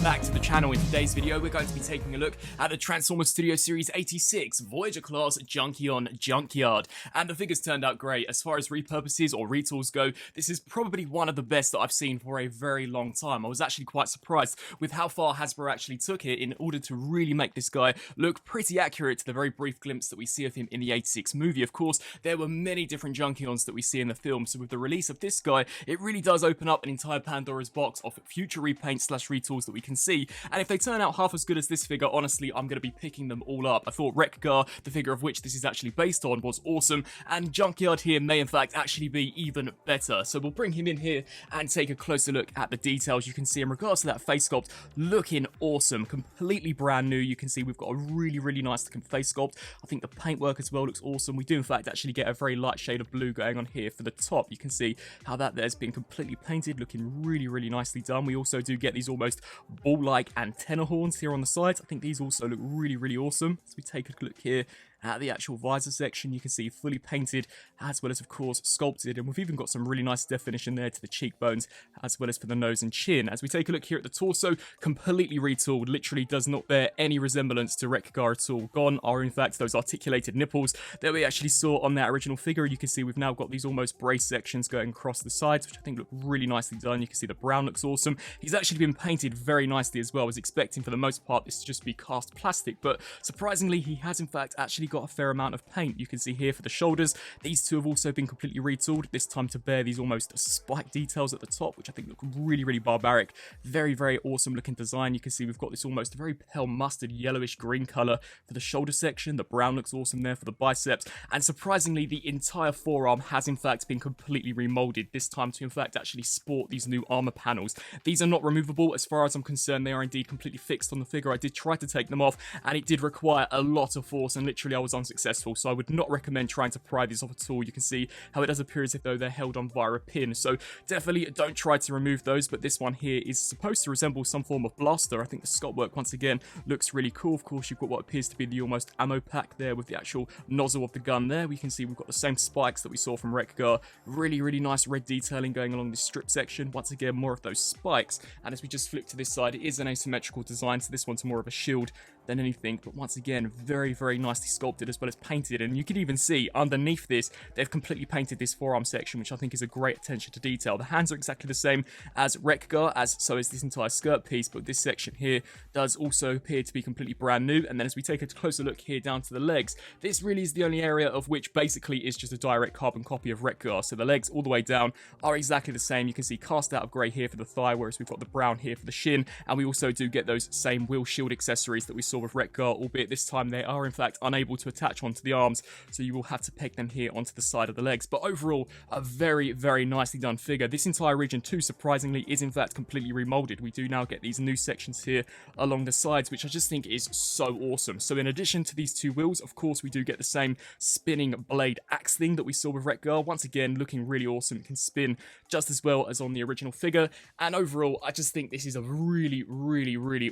back to the channel. In today's video, we're going to be taking a look at the Transformers Studio Series 86 Voyager class Junkyard. And the figures turned out great. As far as repurposes or retools go, this is probably one of the best that I've seen for a very long time. I was actually quite surprised with how far Hasbro actually took it in order to really make this guy look pretty accurate to the very brief glimpse that we see of him in the 86 movie. Of course, there were many different Junkyards that we see in the film, so with the release of this guy, it really does open up an entire Pandora's box of future repaints slash retools that we can see, and if they turn out half as good as this figure, honestly, I'm going to be picking them all up. I thought Wreck-Gar, the figure of which this is actually based on, was awesome, and Junkyard here may in fact actually be even better. So we'll bring him in here and take a closer look at the details. You can see in regards to that face sculpt, looking awesome, completely brand new. You can see we've got a really nice looking face sculpt. I think the paintwork as well looks awesome. We do in fact actually get a very light shade of blue going on here for the top. You can see how that there's been completely painted, looking really nicely done. We also do get these almost ball-like antenna horns here on the sides. I think these also look really awesome. As we take a look here at the actual visor section, you can see fully painted as well as of course sculpted, and we've even got some really nice definition there to the cheekbones as well as for the nose and chin. As we take a look here at the torso, completely retooled, literally does not bear any resemblance to Wreck-Gar at all. Gone are in fact those articulated nipples that we actually saw on that original figure. You can see we've now got these almost brace sections going across the sides, which I think look really nicely done. You can see the brown looks awesome. He's actually been painted very nicely as well. I was expecting for the most part this to just be cast plastic, but surprisingly he has in fact actually got a fair amount of paint. You can see here for the shoulders, these two have also been completely retooled, this time to bear these almost spike details at the top, which I think look really barbaric. Very awesome looking design. You can see we've got this almost very pale mustard yellowish green color for the shoulder section. The brown looks awesome there for the biceps, and surprisingly the entire forearm has in fact been completely remolded, this time to in fact actually sport these new armor panels. These are not removable as far as I'm concerned. They are indeed completely fixed on the figure. I did try to take them off and it did require a lot of force, and literally I was unsuccessful, so I would not recommend trying to pry these off at all. You can see how it does appear as if though they're held on via a pin, so definitely don't try to remove those. But this one here is supposed to resemble some form of blaster. I think the sculpt work once again looks really cool. Of course, you've got what appears to be the almost ammo pack there with the actual nozzle of the gun there. We can see we've got the same spikes that we saw from Wreck-Gar. Really nice red detailing going along this strip section. Once again, more of those spikes, and as we just flip to this side, it is an asymmetrical design, so this one's more of a shield than anything, but once again very nicely sculpted as well as painted. And you can even see underneath this they've completely painted this forearm section, which I think is a great attention to detail. The hands are exactly the same as Wreck-Gar, as so is this entire skirt piece, but this section here does also appear to be completely brand new. And then as we take a closer look here down to the legs, this really is the only area of which basically is just a direct carbon copy of Wreck-Gar. So the legs all the way down are exactly the same. You can see cast out of grey here for the thigh, whereas we've got the brown here for the shin, and we also do get those same wheel shield accessories that we saw with Wreck-Gar, albeit this time they are in fact unable to attach onto the arms, so you will have to peg them here onto the side of the legs. But overall, a very nicely done figure. This entire region too, surprisingly, is in fact completely remolded. We do now get these new sections here along the sides, which I just think is so awesome. So in addition to these two wheels, of course, we do get the same spinning blade axe thing that we saw with Wreck-Gar. Once again, looking really awesome. It can spin just as well as on the original figure, and overall, I just think this is a really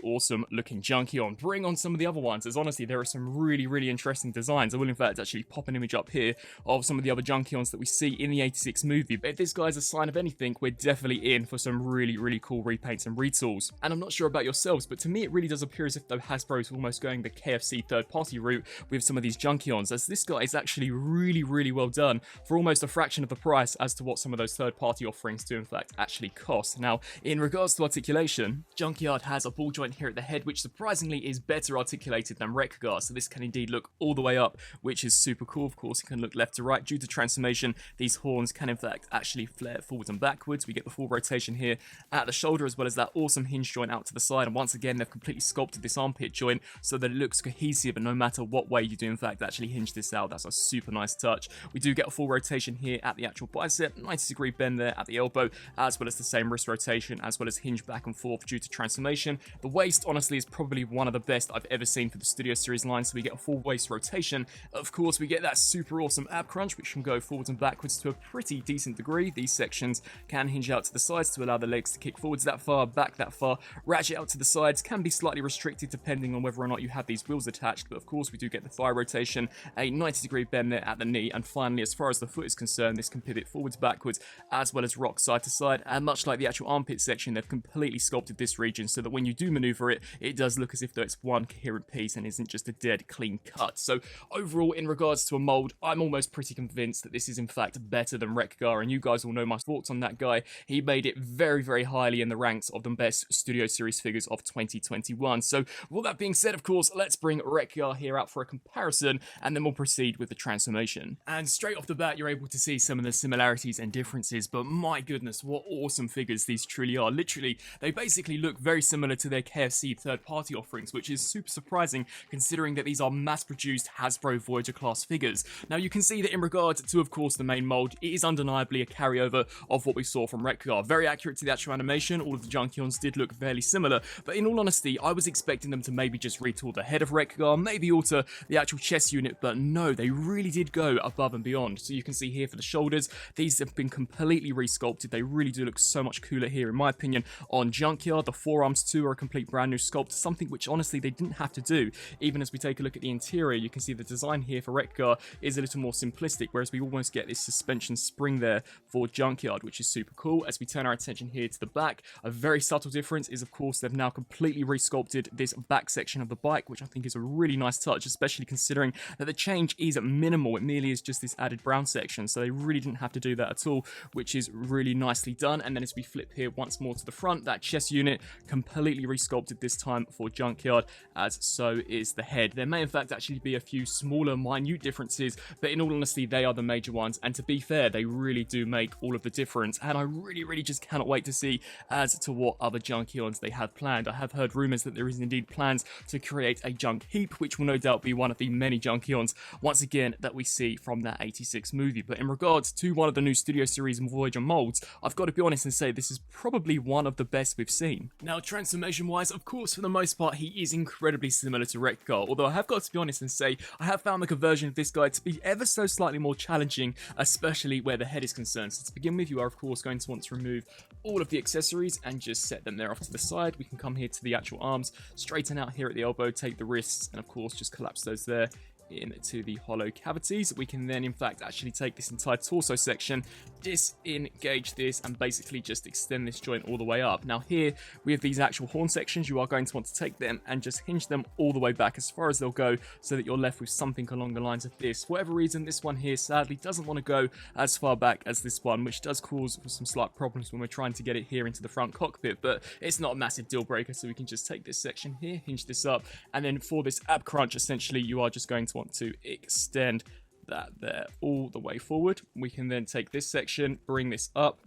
awesome looking Junkyard. Bring on some of the other ones, as honestly there are some really interesting designs. I will in fact actually pop an image up here of some of the other Junkyards that we see in the 86 movie, but if this guy's a sign of anything, we're definitely in for some really cool repaints and retools. And I'm not sure about yourselves, but to me it really does appear as if though Hasbro is almost going the KFC third party route with some of these Junkyards, as this guy is actually really well done for almost a fraction of the price as to what some of those third party offerings do in fact actually cost. Now in regards to articulation, Junkyard has a ball joint here at the head, which surprisingly is better articulated than Wreck-Gar, so this can indeed look all the way up, which is super cool. Of course, it can look left to right. Due to transformation, these horns can in fact actually flare forwards and backwards. We get the full rotation here at the shoulder, as well as that awesome hinge joint out to the side, and once again they've completely sculpted this armpit joint so that it looks cohesive, and no matter what way you do in fact actually hinge this out, that's a super nice touch. We do get a full rotation here at the actual bicep, 90-degree bend there at the elbow, as well as the same wrist rotation, as well as hinge back and forth due to transformation. The waist honestly is probably one of the best I've ever seen for the Studio Series line. So we get a full waist rotation. Of course, we get that super awesome ab crunch, which can go forwards and backwards to a pretty decent degree. These sections can hinge out to the sides to allow the legs to kick forwards that far, back that far, ratchet out to the sides, can be slightly restricted depending on whether or not you have these wheels attached, but of course we do get the thigh rotation, a 90-degree bend there at the knee, and finally, as far as the foot is concerned, this can pivot forwards, backwards, as well as rock side to side, and much like the actual armpit section, they've completely sculpted this region so that when you do maneuver it, it does look as if though it's one coherent piece and isn't just a dead clean cut. So overall, in regards to a mold, I'm almost pretty convinced that this is in fact better than Wreck-Gar, and you guys will know my thoughts on that guy. He made it very, very highly in the ranks of the best Studio Series figures of 2021. So with all that being said, of course, let's bring Wreck-Gar here out for a comparison, and then we'll proceed with the transformation. And straight off the bat, you're able to see some of the similarities and differences, but my goodness, what awesome figures these truly are. Literally, they basically look very similar to their KFC third-party offerings, which is super surprising considering that these are mass-produced Hasbro Voyager class figures. Now, you can see that in regard to, of course, the main mold, it is undeniably a carryover of what we saw from Wreck-Gar. Very accurate to the actual animation, all of the Junkions did look fairly similar, but in all honesty, I was expecting them to maybe just retool the head of Wreck-Gar, maybe alter the actual chest unit, but no, they really did go above and beyond. So you can see here for the shoulders, these have been completely resculpted. They really do look so much cooler here, in my opinion, on Junkyard. The forearms too are a complete brand new sculpt, something which honestly they didn't have to do. Even as we take a look at the interior, you can see the design here for Wreck-Gar is a little more simplistic, whereas we almost get this suspension spring there for Junkyard, which is super cool. As we turn our attention here to the back, a very subtle difference is, of course, they've now completely resculpted this back section of the bike, which I think is a really nice touch, especially considering that the change is minimal. It merely is just this added brown section, so they really didn't have to do that at all, which is really nicely done. And then as we flip here once more to the front, that chest unit completely resculpted this time for Junkyard, as so is the head. There may in fact actually be a few smaller, minute differences, but in all honesty, they are the major ones, and to be fair, they really do make all of the difference, and I really just cannot wait to see as to what other Junkions they have planned. I have heard rumors that there is indeed plans to create a Junkheap, which will no doubt be one of the many Junkions, once again, that we see from that 86 movie. But in regards to one of the new Studio Series and Voyager molds, I've got to be honest and say this is probably one of the best we've seen. Now, transformation-wise, of course, for the most part, he is incredibly similar to Wreck-Gar, although I have got to be honest and say I have found the conversion of this guy to be ever so slightly more challenging, especially where the head is concerned. So to begin with, you are of course going to want to remove all of the accessories and just set them there off to the side. We can come here to the actual arms, straighten out here at the elbow, take the wrists, and of course just collapse those there into the hollow cavities. We can then in fact actually take this entire torso section, disengage this, and basically just extend this joint all the way up. Now here we have these actual horn sections. You are going to want to take them and just hinge them all the way back as far as they'll go, so that you're left with something along the lines of this. For whatever reason, this one here sadly doesn't want to go as far back as this one, which does cause some slight problems when we're trying to get it here into the front cockpit, but it's not a massive deal breaker. So we can just take this section here, hinge this up, and then for this ab crunch, essentially you are just going to want to extend that there all the way forward. We can then take this section, bring this up,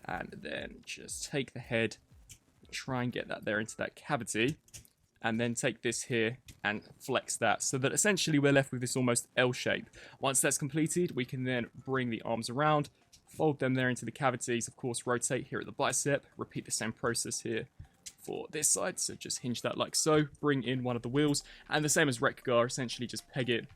and then just take the head, try and get that there into that cavity, and then take this here and flex that, so that essentially we're left with this almost L shape. Once that's completed, we can then bring the arms around, fold them there into the cavities, of course rotate here at the bicep, repeat the same process here for this side, so just hinge that like so, bring in one of the wheels, and the same as Wreck-Gar, essentially just peg it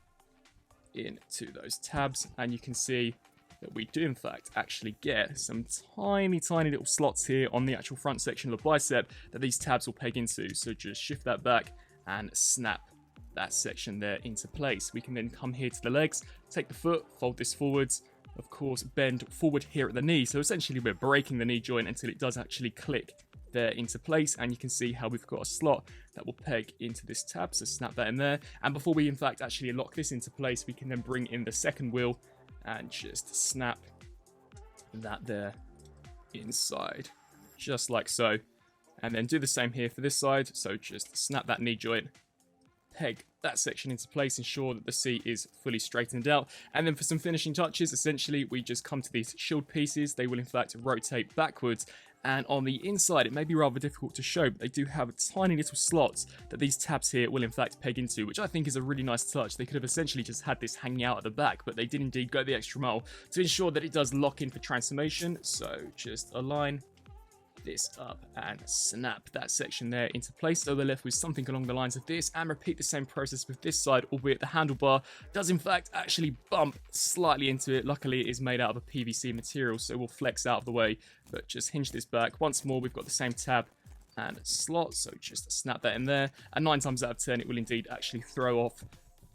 into those tabs, and you can see that we do in fact actually get some tiny little slots here on the actual front section of the bicep that these tabs will peg into. So just shift that back and snap that section there into place. We can then come here to the legs, take the foot, fold this forwards, of course bend forward here at the knee, so essentially we're breaking the knee joint until it does actually click there into place, and you can see how we've got a slot that will peg into this tab, so snap that in there. And before we in fact actually lock this into place, we can then bring in the second wheel and just snap that there inside, just like so, and then do the same here for this side. So just snap that knee joint, peg that section into place, ensure that the seat is fully straightened out, and then for some finishing touches, essentially we just come to these shield pieces. They will in fact rotate backwards, and on the inside it may be rather difficult to show, but they do have tiny little slots that these tabs here will in fact peg into, which I think is a really nice touch. They could have essentially just had this hanging out at the back, but they did indeed go the extra mile to ensure that it does lock in for transformation. So just align this up and snap that section there into place. So we're left with something along the lines of this, and repeat the same process with this side, albeit the handlebar does in fact actually bump slightly into it. Luckily it is made out of a PVC material, so we'll flex out of the way, but just hinge this back. Once more, we've got the same tab and slot, so just snap that in there, and 9 times out of 10 it will indeed actually throw off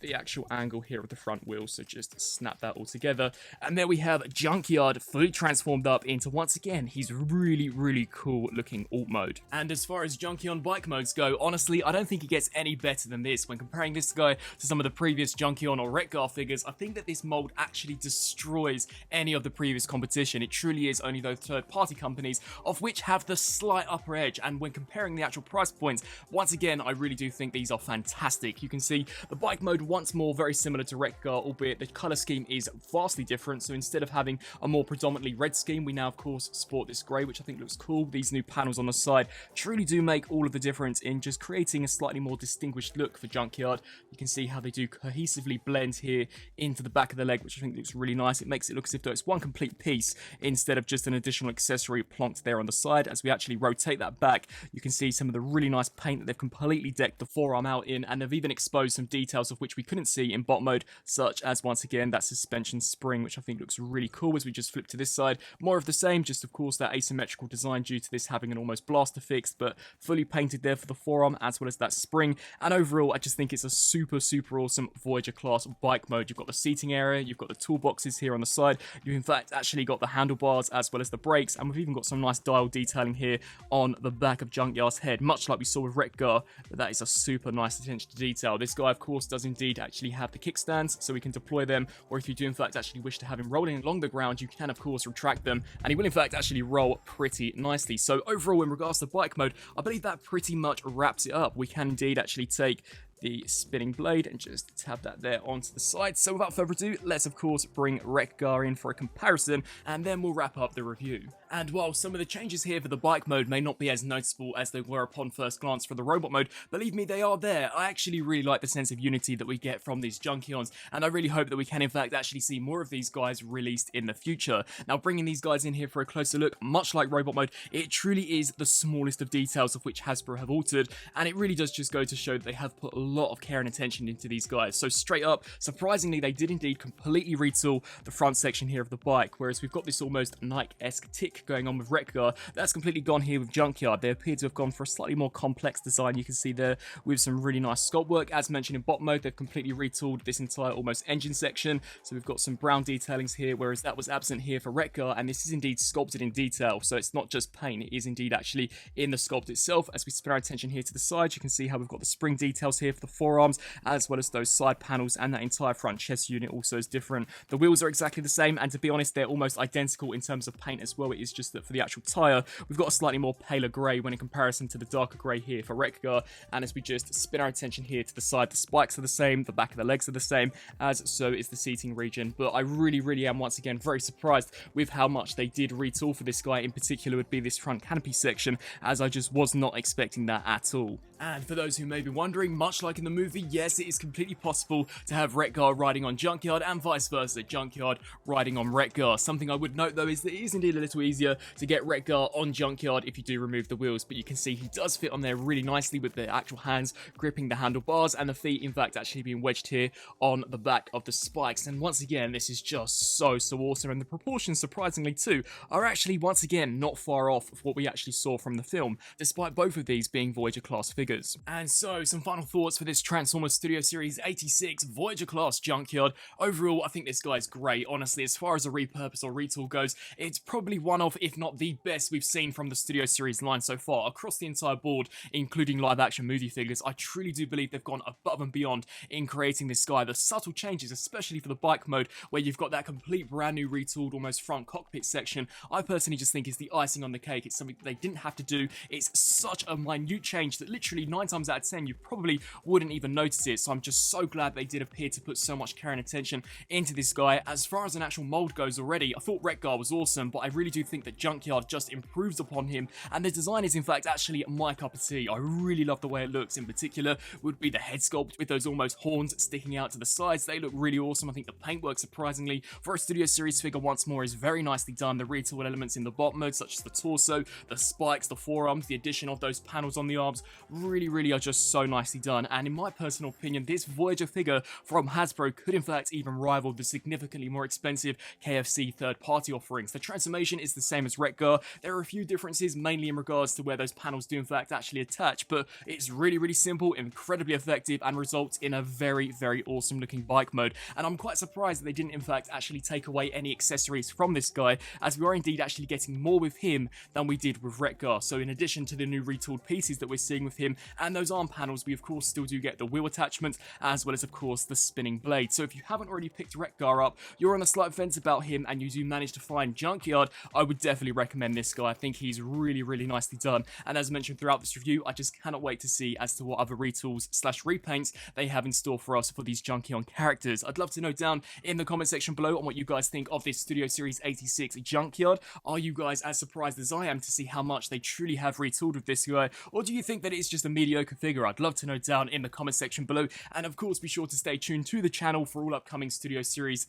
the actual angle here of the front wheel, so just snap that all together. And there we have Junkyard fully transformed up into, once again, his really cool looking alt mode. And as far as Junkion bike modes go, honestly, I don't think it gets any better than this. When comparing this guy to some of the previous Junkion or Wreck-Gar figures, I think that this mold actually destroys any of the previous competition. It truly is only those third-party companies of which have the slight upper edge, and when comparing the actual price points, once again, I really do think these are fantastic. You can see the bike mode once more very similar to Wreck-Gar, albeit the color scheme is vastly different. So instead of having a more predominantly red scheme, we now of course sport this grey, which I think looks cool. These new panels on the side truly do make all of the difference in just creating a slightly more distinguished look for Junkyard. You can see how they do cohesively blend here into the back of the leg, which I think looks really nice. It makes it look as if though it's one complete piece instead of just an additional accessory plonked there on the side. As we actually rotate that back, you can see some of the really nice paint that they've completely decked the forearm out in, and they've even exposed some details of which we couldn't see in bot mode, such as once again that suspension spring, which I think looks really cool. As we just flip to this side, more of the same, just of course that asymmetrical design due to this having an almost blaster fix, but fully painted there for the forearm, as well as that spring. And overall, I just think it's a super awesome Voyager class bike mode. You've got the seating area, you've got the toolboxes here on the side, you've in fact actually got the handlebars as well as the brakes, and we've even got some nice dial detailing here on the back of Junkyard's head, much like we saw with Wreck-Gar, but that is a super nice attention to detail. This guy of course does indeed actually have the kickstands, so we can deploy them, or if you do in fact actually wish to have him rolling along the ground, you can of course retract them, and he will in fact actually roll pretty nicely. So overall, in regards to bike mode, I believe that pretty much wraps it up. We can indeed actually take the spinning blade and just tap that there onto the side. So without further ado, let's of course bring Wreck-Gar in for a comparison, and then we'll wrap up the review. And while some of the changes here for the bike mode may not be as noticeable as they were upon first glance for the robot mode, believe me, they are there. I actually really like the sense of unity that we get from these Junkions, and I really hope that we can in fact actually see more of these guys released in the future. Now, bringing these guys in here for a closer look, much like robot mode, it truly is the smallest of details of which Hasbro have altered, and it really does just go to show that they have put a lot of care and attention into these guys. So straight up, surprisingly, they did indeed completely retool the front section here of the bike, whereas we've got this almost Nike-esque tick going on with Wreck-Gar. That's completely gone here with Junkyard. They appear to have gone for a slightly more complex design, you can see there, with some really nice sculpt work. As mentioned in bot mode, they've completely retooled this entire almost engine section, so we've got some brown detailings here, whereas that was absent here for Wreck-Gar, and this is indeed sculpted in detail, so it's not just paint, it is indeed actually in the sculpt itself. As we spin our attention here to the side, you can see how we've got the spring details here for the forearms, as well as those side panels, and that entire front chest unit also is different. The wheels are exactly the same, and to be honest, they're almost identical in terms of paint as well. It is just that for the actual tyre, we've got a slightly more paler grey when in comparison to the darker grey here for Wreck-Gar. And as we just spin our attention here to the side, the spikes are the same, the back of the legs are the same, as so is the seating region. But I really am once again very surprised with how much they did retool for this guy. In particular would be this front canopy section, as I just was not expecting that at all. And for those who may be wondering, much like in the movie, yes, it is completely possible to have Wreck-Gar riding on Junkyard and vice versa, Junkyard riding on Wreck-Gar. Something I would note though is that it is indeed a little easier to get Wreck-Gar on Junkyard if you do remove the wheels, but you can see he does fit on there really nicely with the actual hands gripping the handlebars, and the feet in fact actually being wedged here on the back of the spikes. And once again, this is just so awesome, and the proportions surprisingly too are actually once again not far off of what we actually saw from the film, despite both of these being Voyager class figures. And so, some final thoughts for this Transformers Studio Series 86 Voyager class Junkyard. Overall, I think this guy's great. Honestly, as far as a repurpose or retool goes, it's probably one of, if not the best we've seen from the Studio Series line so far, across the entire board, including live action movie figures. I truly do believe they've gone above and beyond in creating this guy. The subtle changes, especially for the bike mode, where you've got that complete brand new retooled almost front cockpit section, I personally just think is the icing on the cake. It's something that they didn't have to do. It's such a minute change that literally 9 times out of 10 you probably wouldn't even notice it. So I'm just so glad they did appear to put so much care and attention into this guy. As far as an actual mold goes already, I thought Wreck-Gar was awesome, but I really do think that Junkyard just improves upon him, and the design is in fact actually my cup of tea. I really love the way it looks. In particular would be the head sculpt with those almost horns sticking out to the sides. They look really awesome. I think the paintwork, surprisingly, for a Studio Series figure once more, is very nicely done. The retool elements in the bot mode, such as the torso, the spikes, the forearms, the addition of those panels on the arms, really are just so nicely done. And in my personal opinion, this Voyager figure from Hasbro could in fact even rival the significantly more expensive KFC third-party offerings. The transformation is the same as Wreck-Gar. There are a few differences, mainly in regards to where those panels do in fact actually attach, but it's really simple, incredibly effective, and results in a very awesome looking bike mode. And I'm quite surprised that they didn't in fact actually take away any accessories from this guy, as we are indeed actually getting more with him than we did with Wreck-Gar. So in addition to the new retooled pieces that we're seeing with him and those arm panels, we of course still do get the wheel attachment, as well as of course the spinning blade. So if you haven't already picked Wreck-Gar up, you're on a slight fence about him, and you do manage to find Junkyard, I would definitely recommend this guy. I think he's really nicely done, and as mentioned throughout this review, I just cannot wait to see as to what other retools / repaints they have in store for us for these Junkyard characters. I'd love to know down in the comment section below on what you guys think of this Studio Series 86 Junkyard. Are you guys as surprised as I am to see how much they truly have retooled with this guy, or do you think that it's just a mediocre figure? I'd love to know down in the comment section below, and of course be sure to stay tuned to the channel for all upcoming Studio Series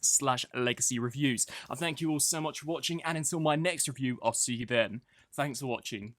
/ Legacy reviews. I thank you all so much for watching, and until my next review, I'll see you then. Thanks for watching.